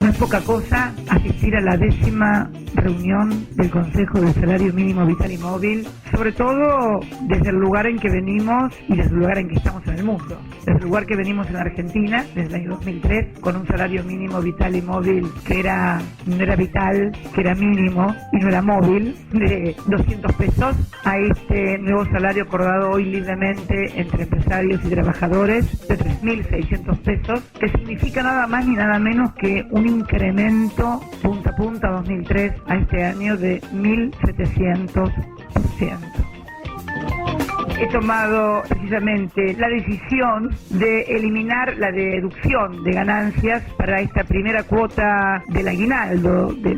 No es poca cosa asistir a la 10ª reunión del Consejo del Salario Mínimo Vital y Móvil, sobre todo desde el lugar en que venimos y desde el lugar en que estamos en el mundo. Desde el lugar que venimos en Argentina, desde el año 2003, con un salario mínimo vital y móvil que no era vital, que era mínimo y no era móvil, de 200 pesos, a este nuevo salario acordado hoy libremente entre empresarios y trabajadores de 3.600 pesos, que significa nada más ni nada menos que un incremento punta a punta 2003 a este año de 1.700%. He tomado precisamente la decisión de eliminar la deducción de ganancias para esta primera cuota del aguinaldo de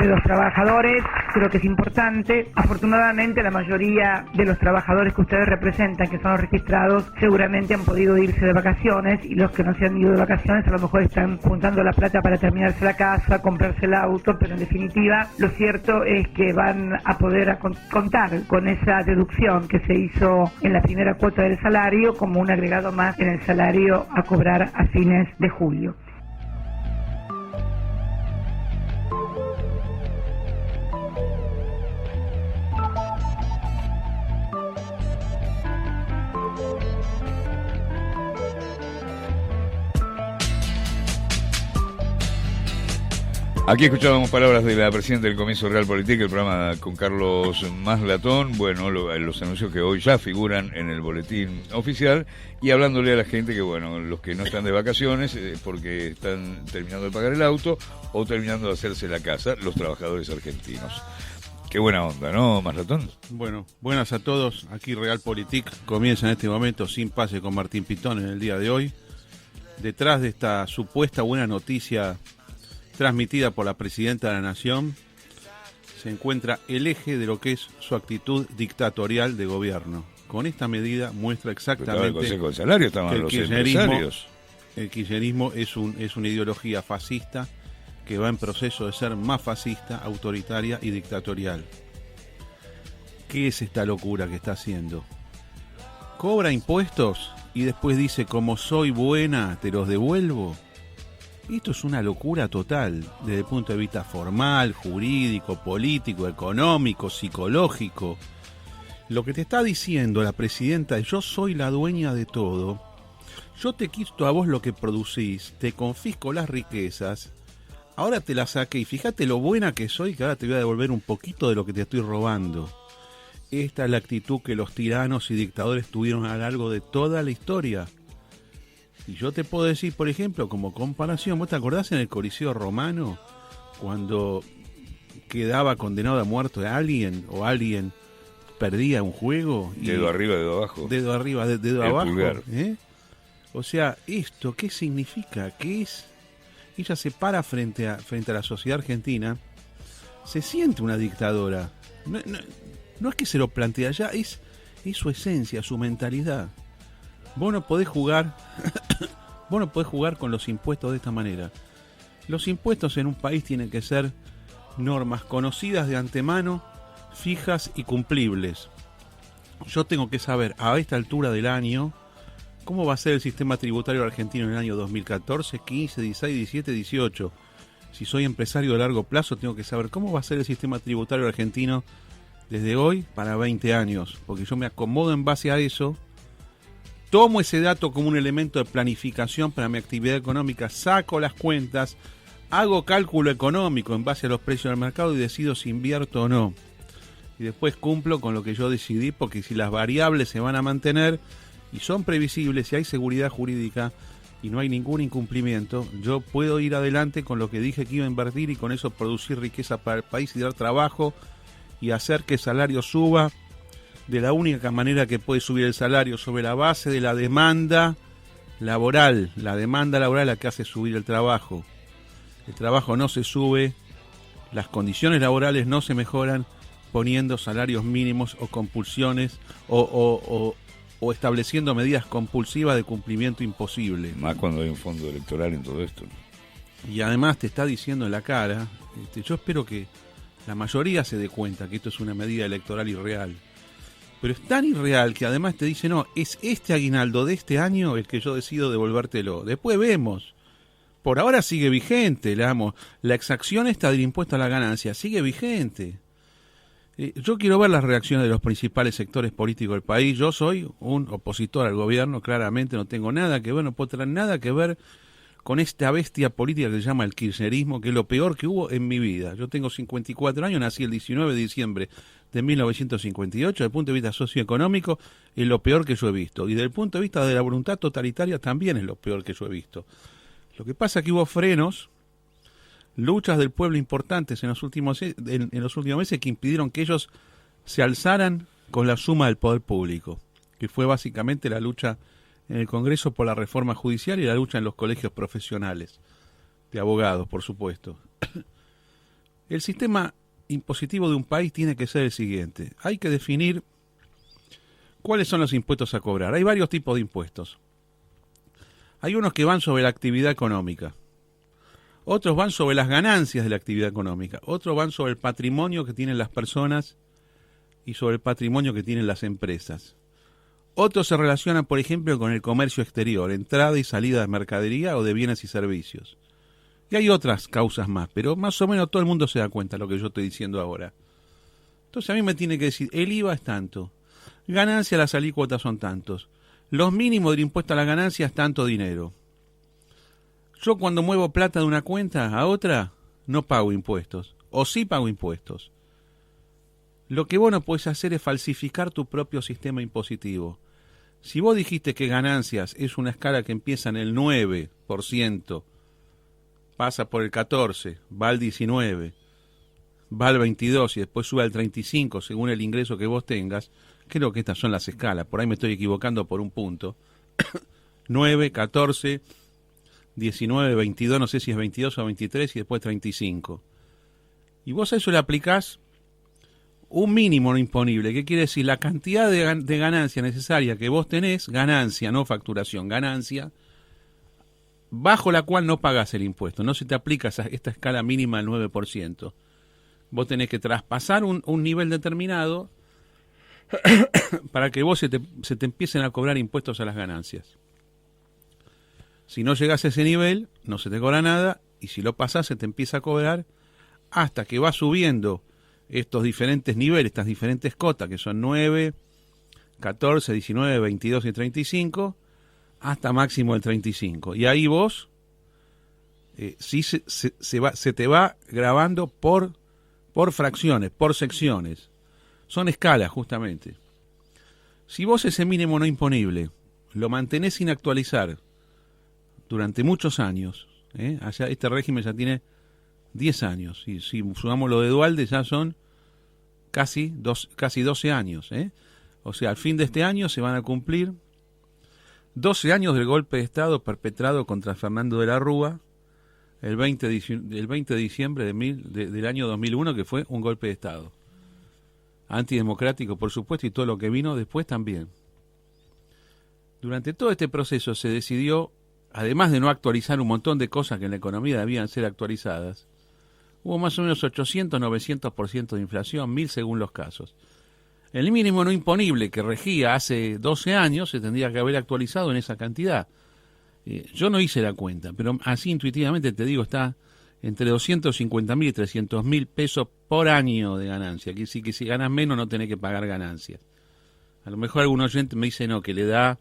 los trabajadores. Creo que es importante. Afortunadamente la mayoría de los trabajadores que ustedes representan, que son los registrados, seguramente han podido irse de vacaciones, y los que no se han ido de vacaciones a lo mejor están juntando la plata para terminarse la casa, comprarse el auto, pero en definitiva lo cierto es que van a poder contar con esa deducción que se hizo en la primera cuota del salario como un agregado más en el salario a cobrar a fines de julio. Aquí escuchábamos palabras de la presidenta del Comienzo Real Política, el programa con Carlos Maslatón. Bueno, los anuncios que hoy ya figuran en el boletín oficial, y hablándole a la gente que, bueno, los que no están de vacaciones porque están terminando de pagar el auto o terminando de hacerse la casa, los trabajadores argentinos. Qué buena onda, ¿no, Maslatón? Bueno, buenas a todos. Aquí Realpolitik comienza en este momento Sin Pase con Martín Pitón en el día de hoy. Detrás de esta supuesta buena noticia transmitida por la presidenta de la Nación, se encuentra el eje de lo que es su actitud dictatorial de gobierno. Con esta medida muestra exactamente el Consejo del Salario, estaban los empresarios. El kirchnerismo es una ideología fascista que va en proceso de ser más fascista, autoritaria y dictatorial. ¿Qué es esta locura que está haciendo? Cobra impuestos y después dice, como soy buena, te los devuelvo. Esto es una locura total, desde el punto de vista formal, jurídico, político, económico, psicológico. Lo que te está diciendo la presidenta es: yo soy la dueña de todo, yo te quito a vos lo que producís, te confisco las riquezas, ahora te las saqué y fíjate lo buena que soy, que ahora te voy a devolver un poquito de lo que te estoy robando. Esta es la actitud que los tiranos y dictadores tuvieron a lo largo de toda la historia. Y yo te puedo decir, por ejemplo, como comparación, ¿vos te acordás en el Coliseo Romano cuando quedaba condenado a muerte a alguien o alguien perdía un juego? Y dedo arriba, dedo abajo. Dedo arriba, dedo abajo. Pulgar. O sea, ¿esto qué significa? ¿Qué es? Ella se para frente a la sociedad argentina, se siente una dictadora. No es que se lo plantea ya, es su esencia, su mentalidad. Vos no podés jugar con los impuestos de esta manera. Los impuestos en un país tienen que ser normas conocidas de antemano, fijas y cumplibles. Yo tengo que saber a esta altura del año cómo va a ser el sistema tributario argentino en el año 2014, 15, 16, 17, 18. Si soy empresario de largo plazo, tengo que saber cómo va a ser el sistema tributario argentino desde hoy para 20 años, porque yo me acomodo en base a eso. Tomo ese dato como un elemento de planificación para mi actividad económica, saco las cuentas, hago cálculo económico en base a los precios del mercado y decido si invierto o no. Y después cumplo con lo que yo decidí, porque si las variables se van a mantener y son previsibles, si hay seguridad jurídica y no hay ningún incumplimiento, yo puedo ir adelante con lo que dije que iba a invertir y con eso producir riqueza para el país y dar trabajo y hacer que el salario suba de la única manera que puede subir el salario, sobre la base de la demanda laboral. La demanda laboral es la que hace subir el trabajo. El trabajo no se sube, las condiciones laborales no se mejoran poniendo salarios mínimos o compulsiones o estableciendo medidas compulsivas de cumplimiento imposible. Más cuando hay un fondo electoral en todo esto. Y además te está diciendo en la cara, yo espero que la mayoría se dé cuenta que esto es una medida electoral irreal. Pero es tan irreal que además te dice, no, es este aguinaldo de este año el que yo decido devolvértelo. Después vemos. por ahora sigue vigente, la exacción esta del impuesto a la ganancia sigue vigente. Yo quiero ver las reacciones de los principales sectores políticos del país. Yo soy un opositor al gobierno, claramente no tengo nada que ver, no puedo tener nada que ver con esta bestia política que se llama el kirchnerismo, que es lo peor que hubo en mi vida. Yo tengo 54 años, nací el 19 de diciembre de 1958, desde el punto de vista socioeconómico es lo peor que yo he visto, y desde el punto de vista de la voluntad totalitaria también es lo peor que yo he visto. Lo que pasa es que hubo frenos, luchas del pueblo importantes en los últimos meses que impidieron que ellos se alzaran con la suma del poder público, que fue básicamente la lucha en el Congreso por la reforma judicial y la lucha en los colegios profesionales, de abogados, por supuesto. El sistema impositivo de un país tiene que ser el siguiente. Hay que definir cuáles son los impuestos a cobrar. Hay varios tipos de impuestos. Hay unos que van sobre la actividad económica. Otros van sobre las ganancias de la actividad económica. Otros van sobre el patrimonio que tienen las personas y sobre el patrimonio que tienen las empresas. Otros se relacionan, por ejemplo, con el comercio exterior, entrada y salida de mercadería o de bienes y servicios. Y hay otras causas más, pero más o menos todo el mundo se da cuenta de lo que yo estoy diciendo ahora. Entonces a mí me tiene que decir, el IVA es tanto, ganancia, las alícuotas son tantos, los mínimos del impuesto a la ganancia es tanto dinero. Yo cuando muevo plata de una cuenta a otra, no pago impuestos, o sí pago impuestos. Lo que vos no podés hacer es falsificar tu propio sistema impositivo. Si vos dijiste que ganancias es una escala que empieza en el 9%, pasa por el 14, va al 19, va al 22 y después sube al 35 según el ingreso que vos tengas, creo que estas son las escalas, por ahí me estoy equivocando por un punto. 9, 14, 19, 22, no sé si es 22 o 23 y después 35. Y vos a eso le aplicás un mínimo no imponible, que quiere decir la cantidad de ganancia necesaria que vos tenés, ganancia, no facturación, ganancia, bajo la cual no pagás el impuesto, no se te aplica esta escala mínima del 9%. Vos tenés que traspasar un nivel determinado para que vos se te empiecen a cobrar impuestos a las ganancias. Si no llegás a ese nivel, no se te cobra nada, y si lo pasás se te empieza a cobrar hasta que va subiendo estos diferentes niveles, estas diferentes cotas, que son 9, 14, 19, 22 y 35, hasta máximo el 35. Y ahí vos, sí se te va grabando por fracciones, por secciones. Son escalas, justamente. Si vos ese mínimo no imponible lo mantenés sin actualizar durante muchos años, allá este régimen ya tiene 10 años, y si sumamos lo de Duhalde ya son casi 12 años. O sea, al fin de este año se van a cumplir 12 años del golpe de Estado perpetrado contra Fernando de la Rúa el 20 de diciembre del año 2001, que fue un golpe de Estado. Antidemocrático, por supuesto, y todo lo que vino después también. Durante todo este proceso se decidió, además de no actualizar un montón de cosas que en la economía debían ser actualizadas, hubo más o menos 800, 900% de inflación, 1000 según los casos. El mínimo no imponible que regía hace 12 años se tendría que haber actualizado en esa cantidad. Yo no hice la cuenta, pero así intuitivamente te digo, está entre 250.000 y 300.000 pesos por año de ganancia. Quiere decir que si ganas menos no tenés que pagar ganancias. A lo mejor algún oyente me dice no, que le da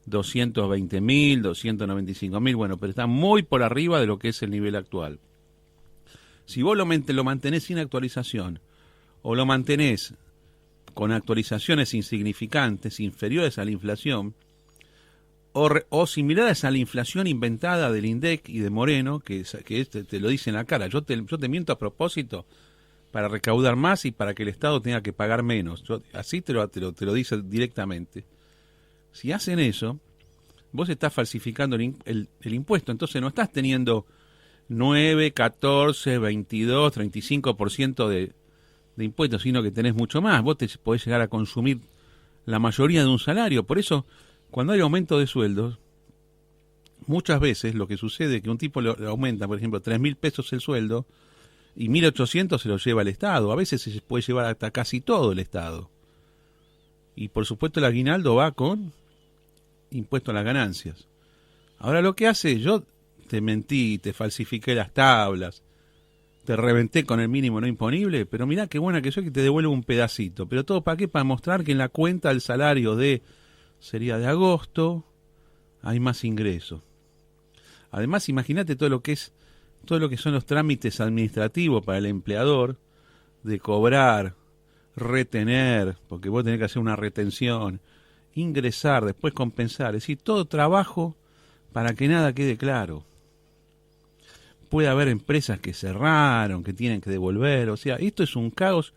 220.000, 295.000, bueno, pero está muy por arriba de lo que es el nivel actual. Si vos lo mantenés sin actualización, o lo mantenés con actualizaciones insignificantes, inferiores a la inflación, o similares a la inflación inventada del INDEC y de Moreno, que te lo dice en la cara, yo te miento a propósito para recaudar más y para que el Estado tenga que pagar menos. Así te lo dice directamente. Si hacen eso, vos estás falsificando el impuesto, entonces no estás teniendo 9, 14, 22, 35% de impuestos, sino que tenés mucho más. Vos te podés llegar a consumir la mayoría de un salario. Por eso, cuando hay aumento de sueldos, muchas veces lo que sucede es que un tipo le aumenta, por ejemplo, 3.000 pesos el sueldo y 1.800 se lo lleva el Estado. A veces se puede llevar hasta casi todo el Estado. Y por supuesto el aguinaldo va con impuesto a las ganancias. Ahora lo que hace, yo te mentí, te falsifiqué las tablas, te reventé con el mínimo no imponible, pero mirá qué buena que soy que te devuelvo un pedacito. ¿Pero todo para qué? Para mostrar que en la cuenta el salario sería de agosto, hay más ingresos. Además, imagínate todo lo que son los trámites administrativos para el empleador, de cobrar, retener, porque vos tenés que hacer una retención, ingresar, después compensar, es decir, todo trabajo para que nada quede claro. Puede haber empresas que cerraron, que tienen que devolver, o sea, esto es un caos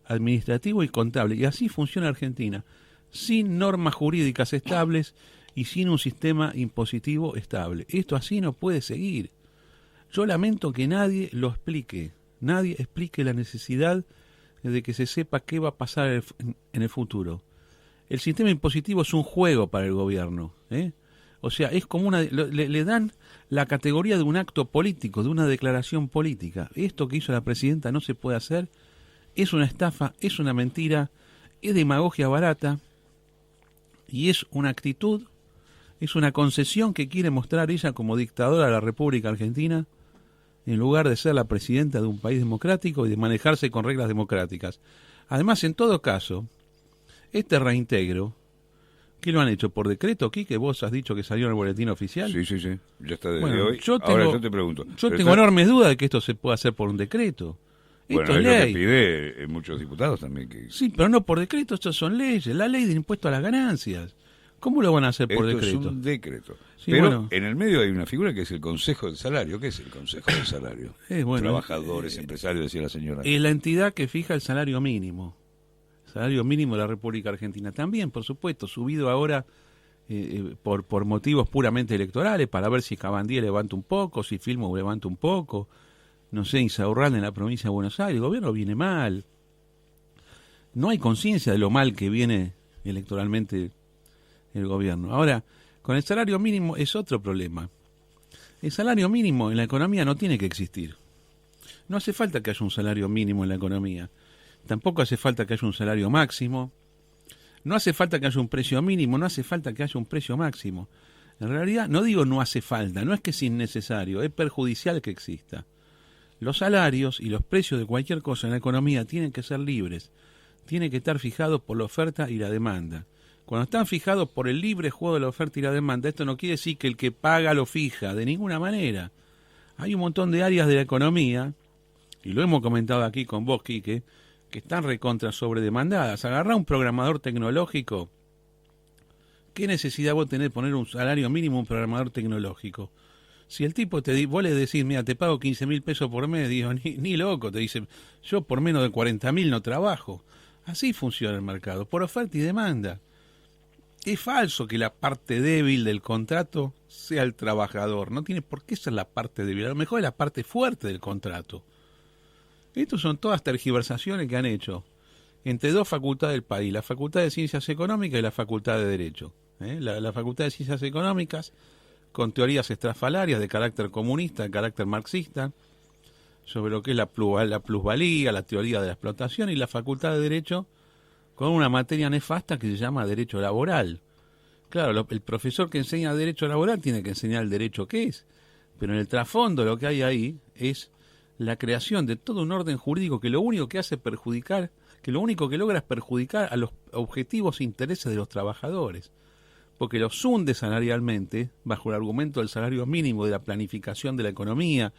administrativo y contable, y así funciona Argentina, sin normas jurídicas estables y sin un sistema impositivo estable. Esto así no puede seguir. Yo lamento que nadie lo explique, nadie explique la necesidad de que se sepa qué va a pasar en el futuro. El sistema impositivo es un juego para el gobierno, ¿eh? O sea, es como le dan la categoría de un acto político, de una declaración política. Esto que hizo la presidenta no se puede hacer, es una estafa, es una mentira, es demagogia barata y es una actitud, es una concesión que quiere mostrar ella como dictadora de la República Argentina, en lugar de ser la presidenta de un país democrático y de manejarse con reglas democráticas. Además, en todo caso, este reintegro, ¿qué lo han hecho? ¿Por decreto, Quique? ¿Vos has dicho que salió en el boletín oficial? Sí, ya está desde Bueno, hoy. Ahora yo te pregunto. Yo tengo enormes dudas de que esto se pueda hacer por un decreto. Bueno, Esto es lo que ley. pide muchos diputados también. Sí, pero no por decreto, estas son leyes. La ley del impuesto a las ganancias. ¿Cómo lo van a hacer por Esto decreto? es un decreto. Sí, pero bueno. en el medio hay una figura que es el Consejo del Salario. ¿Qué es el Consejo del Salario? Trabajadores, empresarios, decía la señora. Es la entidad que fija el salario mínimo. El salario mínimo de la República Argentina. También, por supuesto, subido ahora por motivos puramente electorales, para ver si Cabandier levanta un poco, si Filmo levanta un poco, no sé, Insaurralde en la provincia de Buenos Aires. El gobierno viene mal. No hay conciencia de lo mal que viene electoralmente el gobierno. Ahora, con el salario mínimo es otro problema. El salario mínimo en la economía no tiene que existir. No hace falta que haya un salario mínimo en la economía. Tampoco hace falta que haya un salario máximo. No hace falta que haya un precio mínimo, no hace falta que haya un precio máximo. En realidad, no digo no hace falta, no es que es innecesario, es perjudicial que exista. Los salarios y los precios de cualquier cosa en la economía tienen que ser libres, tienen que estar fijados por la oferta y la demanda. Cuando están fijados por el libre juego de la oferta y la demanda, esto no quiere decir que el que paga lo fija, de ninguna manera. Hay un montón de áreas de la economía, y lo hemos comentado aquí con vos, Quique, que están recontra sobredemandadas. Agarrá un programador tecnológico. ¿Qué necesidad vos tenés de poner un salario mínimo a un programador tecnológico? Si el tipo vos le decís, mira, te pago 15.000 pesos por mes, digo, ni loco, te dice, yo por menos de 40.000 no trabajo. Así funciona el mercado, por oferta y demanda. Es falso que la parte débil del contrato sea el trabajador. No tiene por qué ser la parte débil. A lo mejor es la parte fuerte del contrato. Estas son todas tergiversaciones que han hecho entre dos facultades del país, la Facultad de Ciencias Económicas y la Facultad de Derecho. La Facultad de Ciencias Económicas, con teorías estrafalarias de carácter comunista, de carácter marxista, sobre lo que es la plusvalía, la teoría de la explotación, y la Facultad de Derecho, con una materia nefasta que se llama Derecho Laboral. Claro, el profesor que enseña Derecho Laboral tiene que enseñar el derecho que es, pero en el trasfondo lo que hay ahí es la creación de todo un orden jurídico que lo único que hace perjudicar, que lo único que logra es perjudicar a los objetivos e intereses de los trabajadores, porque los hunde salarialmente bajo el argumento del salario mínimo, de la planificación de la economía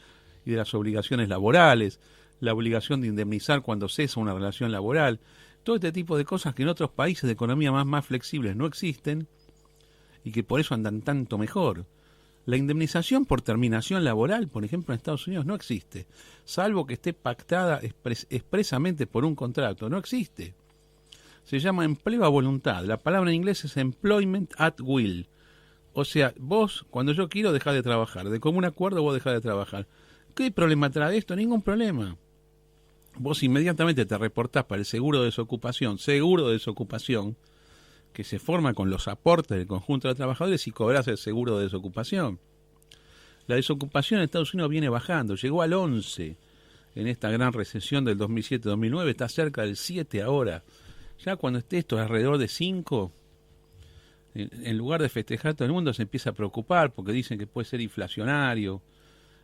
y de las obligaciones laborales, la obligación de indemnizar cuando cesa una relación laboral, todo este tipo de cosas que en otros países de economía más flexibles no existen y que por eso andan tanto mejor. La indemnización por terminación laboral, por ejemplo, en Estados Unidos no existe, salvo que esté pactada expresamente por un contrato, no existe. Se llama empleo a voluntad, la palabra en inglés es employment at will. O sea, vos, cuando yo quiero, dejás de trabajar, de común acuerdo vos dejás de trabajar. ¿Qué problema trae esto? Ningún problema. Vos inmediatamente te reportás para el seguro de desocupación, que se forma con los aportes del conjunto de trabajadores y cobrás el seguro de desocupación. La desocupación en Estados Unidos viene bajando, llegó al 11 en esta gran recesión del 2007-2009, está cerca del 7 ahora. Ya cuando esté esto alrededor de 5, en lugar de festejar, todo el mundo se empieza a preocupar porque dicen que puede ser inflacionario.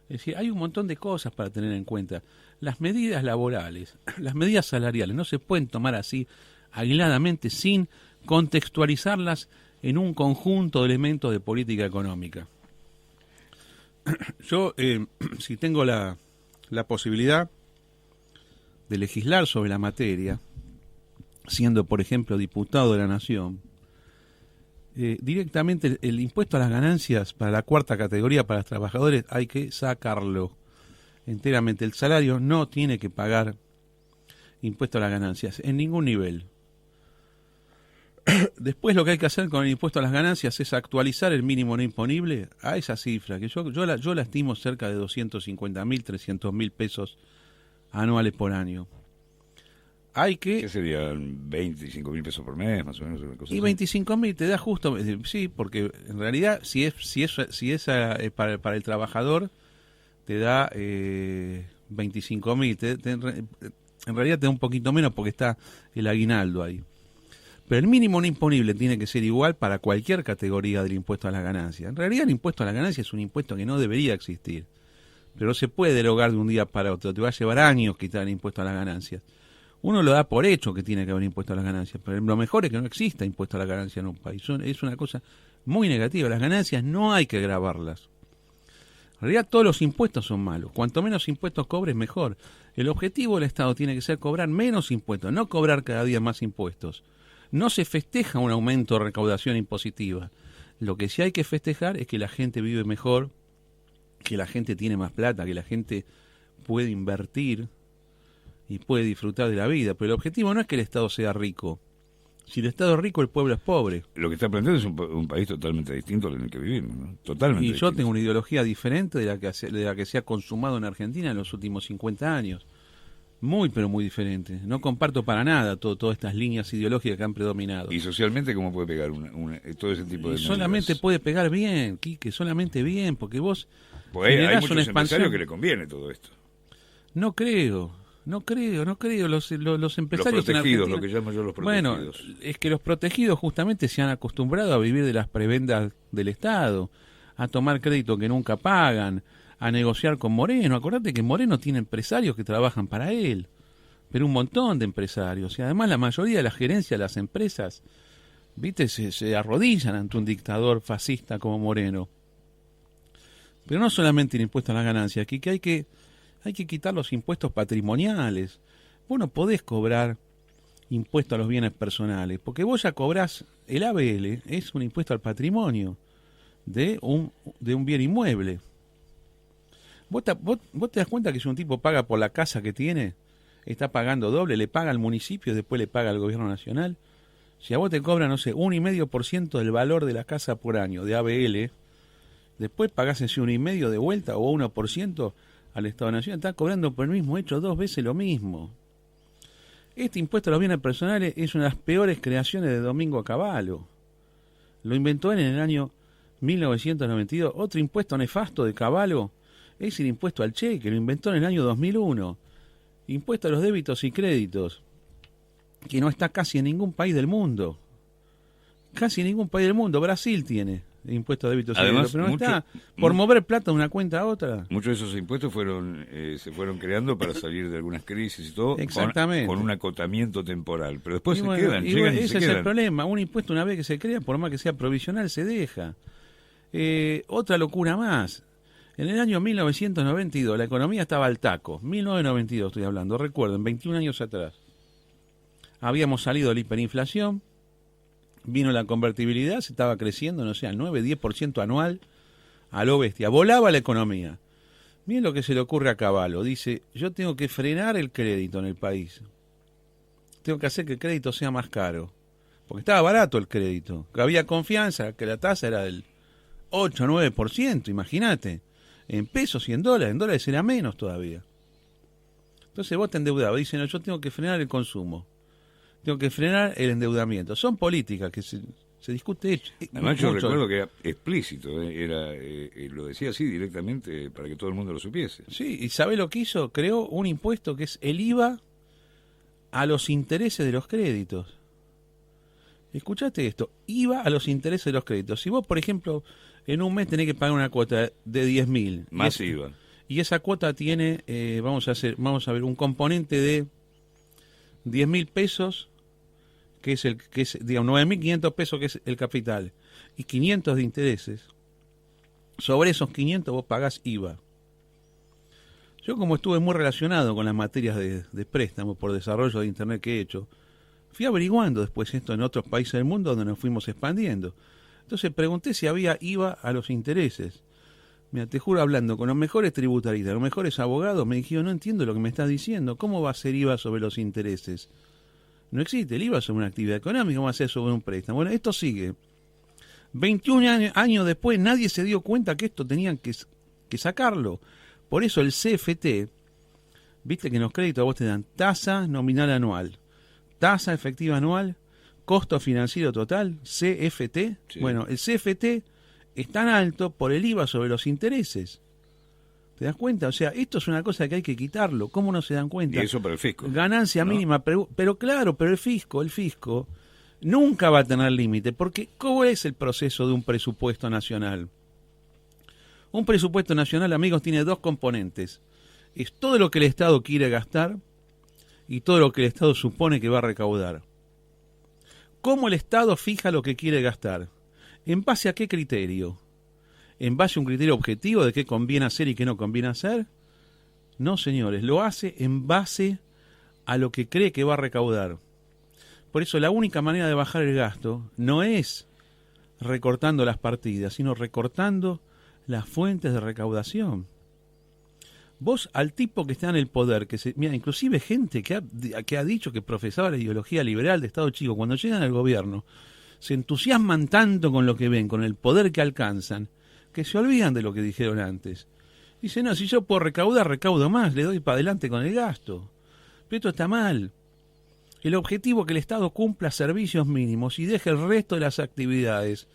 Es decir, hay un montón de cosas para tener en cuenta. Las medidas laborales, las medidas salariales, no se pueden tomar así aisladamente sin contextualizarlas en un conjunto de elementos de política económica. Yo, si tengo la posibilidad de legislar sobre la materia, siendo, por ejemplo, diputado de la Nación, directamente el impuesto a las ganancias para la cuarta categoría, para los trabajadores, hay que sacarlo enteramente. El salario no tiene que pagar impuesto a las ganancias en ningún nivel. Después lo que hay que hacer con el impuesto a las ganancias es actualizar el mínimo no imponible a esa cifra, que yo la estimo cerca de 250.000, 300.000 pesos anuales por año. Hay que... ¿Qué serían 25.000 pesos por mes, más o menos? Una cosa y 25.000 te da justo, sí, porque en realidad si es para el trabajador te da 25.000, en realidad te da un poquito menos porque está el aguinaldo ahí. Pero el mínimo no imponible tiene que ser igual para cualquier categoría del impuesto a la ganancia. En realidad el impuesto a la ganancia es un impuesto que no debería existir, pero no se puede derogar de un día para otro. Te va a llevar años quitar el impuesto a las ganancias. Uno lo da por hecho que tiene que haber impuesto a las ganancias, pero lo mejor es que no exista impuesto a la ganancia en un país. Es una cosa muy negativa. Las ganancias no hay que gravarlas. En realidad todos los impuestos son malos. Cuanto menos impuestos cobres, mejor. El objetivo del Estado tiene que ser cobrar menos impuestos, no cobrar cada día más impuestos. No se festeja un aumento de recaudación impositiva. Lo que sí hay que festejar es que la gente vive mejor, que la gente tiene más plata, que la gente puede invertir y puede disfrutar de la vida. Pero el objetivo no es que el Estado sea rico. Si el Estado es rico, el pueblo es pobre. Lo que está planteando es un país totalmente distinto al en el que vivimos, ¿no? Totalmente Y distinto. yo tengo una ideología diferente de la que se ha consumado en Argentina en los últimos 50 años. Muy, pero muy diferente. No comparto para nada todas estas líneas ideológicas que han predominado. ¿Y socialmente cómo puede pegar todo ese tipo de Y solamente medidas? puede pegar bien, Quique, solamente bien, porque vos Porque hay generás muchos una expansión. empresarios que le conviene todo esto. No creo. Los Los empresarios en protegidos, Argentina- lo que llamo yo los Bueno, protegidos. es que los protegidos justamente se han acostumbrado a vivir de las prebendas del Estado, a tomar crédito que nunca pagan, a negociar con Moreno. Acordate que Moreno tiene empresarios que trabajan para él, pero un montón de empresarios. Y además la mayoría de la gerencia de las empresas, viste, se arrodillan ante un dictador fascista como Moreno. Pero no solamente el impuesto a las ganancias, aquí que hay que quitar los impuestos patrimoniales. Vos no podés cobrar impuesto a los bienes personales, porque vos ya cobrás, el ABL es un impuesto al patrimonio de un bien inmueble. ¿Vos te das cuenta que si un tipo paga por la casa que tiene, está pagando doble, le paga al municipio y después le paga al gobierno nacional? Si a vos te cobran, no sé, 1,5% del valor de la casa por año de ABL, después pagás ese 1,5% de vuelta o 1% al Estado Nacional, está cobrando por el mismo hecho 2 veces lo mismo. Este impuesto a los bienes personales es una de las peores creaciones de Domingo Cavallo. Lo inventó él en el año 1992. Otro impuesto nefasto de Cavallo es el impuesto al cheque, lo inventó en el año 2001. Impuesto a los débitos y créditos, que no está casi en ningún país del mundo. Casi en ningún país del mundo. Brasil tiene impuesto a débitos y Además, créditos, pero no está por mover plata de una cuenta a otra. Muchos de esos impuestos se fueron creando para salir de algunas crisis y todo, Exactamente. con un acotamiento temporal. Pero después Y se bueno, quedan, y llegan bueno, y ese se es quedan. el problema. Un impuesto, una vez que se crea, por más que sea provisional, se deja. Otra locura más. En el año 1992 la economía estaba al taco. 1992 estoy hablando, recuerden, 21 años atrás. Habíamos salido de la hiperinflación, vino la convertibilidad, se estaba creciendo, no sé, al 9-10% anual, a lo bestia. Volaba la economía. Miren lo que se le ocurre a Cavallo. Dice, yo tengo que frenar el crédito en el país. Tengo que hacer que el crédito sea más caro. Porque estaba barato el crédito. Que había confianza, que la tasa era del 8-9%, imagínate. En pesos y en dólares era menos todavía. Entonces vos te endeudabas. Dicen, no, yo tengo que frenar el consumo. Tengo que frenar el endeudamiento. Son políticas que se discute. Además yo mucho. recuerdo que era explícito, lo decía así directamente para que todo el mundo lo supiese. Sí, ¿y sabe lo que hizo? Creó un impuesto que es el IVA a los intereses de los créditos. Escuchate esto, IVA a los intereses de los créditos. Si vos, por ejemplo, en un mes tenés que pagar una cuota de 10.000. Más IVA. Y esa cuota tiene, vamos a ver, un componente de 10.000 pesos, que es, digamos, 9.500 pesos, que es el capital, y 500 de intereses. Sobre esos 500 vos pagás IVA. Yo, como estuve muy relacionado con las materias de préstamo por desarrollo de Internet que he hecho, fui averiguando después esto en otros países del mundo donde nos fuimos expandiendo. Entonces pregunté si había IVA a los intereses. Mira, te juro, hablando con los mejores tributaristas, los mejores abogados, me dijeron, no entiendo lo que me estás diciendo. ¿Cómo va a ser IVA sobre los intereses? No existe el IVA sobre una actividad económica, ¿cómo va a ser sobre un préstamo? Bueno, esto sigue. 21 años después nadie se dio cuenta que esto tenían que sacarlo. Por eso el CFT, viste que en los créditos a vos te dan tasa nominal anual, tasa efectiva anual, costo financiero total, CFT. Sí. Bueno, el CFT es tan alto por el IVA sobre los intereses. ¿Te das cuenta? O sea, esto es una cosa que hay que quitarlo. ¿Cómo no se dan cuenta? Y eso para el fisco. Ganancia mínima, pero claro, pero el fisco nunca va a tener límite, porque ¿cómo es el proceso de un presupuesto nacional? Un presupuesto nacional, amigos, tiene dos componentes. Es todo lo que el Estado quiere gastar y todo lo que el Estado supone que va a recaudar. ¿Cómo el Estado fija lo que quiere gastar? ¿En base a qué criterio? ¿En base a un criterio objetivo de qué conviene hacer y qué no conviene hacer? No, señores, lo hace en base a lo que cree que va a recaudar. Por eso la única manera de bajar el gasto no es recortando las partidas, sino recortando las fuentes de recaudación. Vos al tipo que está en el poder, mira, inclusive gente que ha dicho que profesaba la ideología liberal de Estado Chico, cuando llegan al gobierno, se entusiasman tanto con lo que ven, con el poder que alcanzan, que se olvidan de lo que dijeron antes. Dicen, no, si yo puedo recaudar, recaudo más, le doy para adelante con el gasto. Pero esto está mal. El objetivo es que el Estado cumpla servicios mínimos y deje el resto de las actividades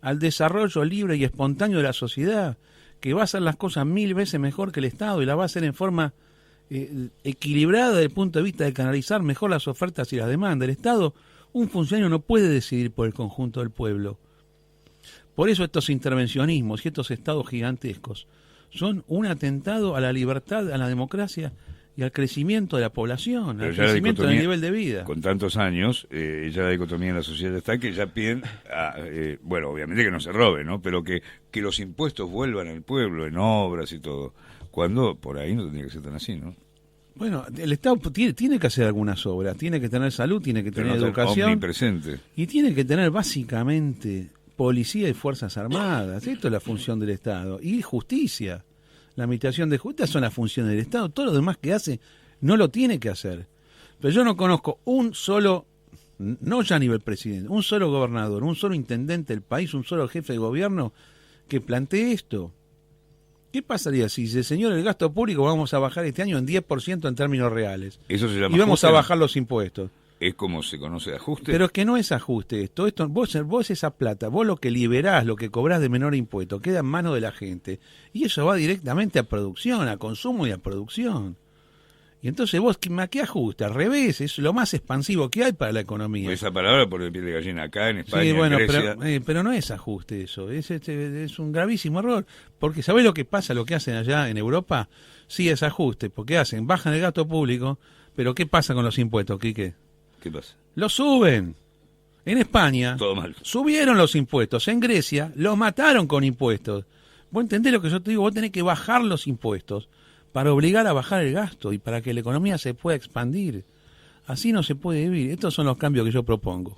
al desarrollo libre y espontáneo de la sociedad, que va a hacer las cosas 1000 veces mejor que el Estado y la va a hacer en forma equilibrada desde el punto de vista de canalizar mejor las ofertas y las demandas. El Estado, un funcionario no puede decidir por el conjunto del pueblo. Por eso estos intervencionismos y estos estados gigantescos son un atentado a la libertad, a la democracia y al crecimiento de la población, al crecimiento del nivel de vida. Con tantos años, ya la dicotomía en la sociedad está que ya piden, bueno, obviamente que no se robe, ¿no? Pero que los impuestos vuelvan al pueblo en obras y todo. Cuando por ahí no tendría que ser tan así, ¿no? Bueno, el Estado tiene que hacer algunas obras, tiene que tener salud, tiene que tener educación. Omnipresente. Y tiene que tener básicamente policía y fuerzas armadas. Esto es la función del Estado. Y justicia. La administración de justicia son las funciones del Estado. Todo lo demás que hace no lo tiene que hacer. Pero yo no conozco un solo, no ya a nivel presidente, un solo gobernador, un solo intendente del país, un solo jefe de gobierno que plantee esto. ¿Qué pasaría si dice, señor, el gasto público vamos a bajar este año en 10% en términos reales? Eso se llama y vamos ajuste. A bajar los impuestos. Es como se conoce ajuste. Pero es que no es ajuste esto. Vos esa plata, vos lo que liberás, lo que cobrás de menor impuesto, queda en manos de la gente. Y eso va directamente a producción, a consumo y a producción. Y entonces vos, ¿a qué ajuste? Al revés, es lo más expansivo que hay para la economía. Esa palabra por el piel de gallina acá en España, sí, bueno, en Grecia. Pero no es ajuste eso. Es un gravísimo error. Porque ¿sabés lo que pasa, lo que hacen allá en Europa? Sí, es ajuste. Porque hacen, bajan el gasto público, pero ¿qué pasa con los impuestos, Quique? ¿Qué pasa? Lo suben. En España todo mal. Subieron los impuestos. En Grecia los mataron con impuestos. Vos entendés lo que yo te digo, vos tenés que bajar los impuestos para obligar a bajar el gasto y para que la economía se pueda expandir. Así no se puede vivir. Estos son los cambios que yo propongo.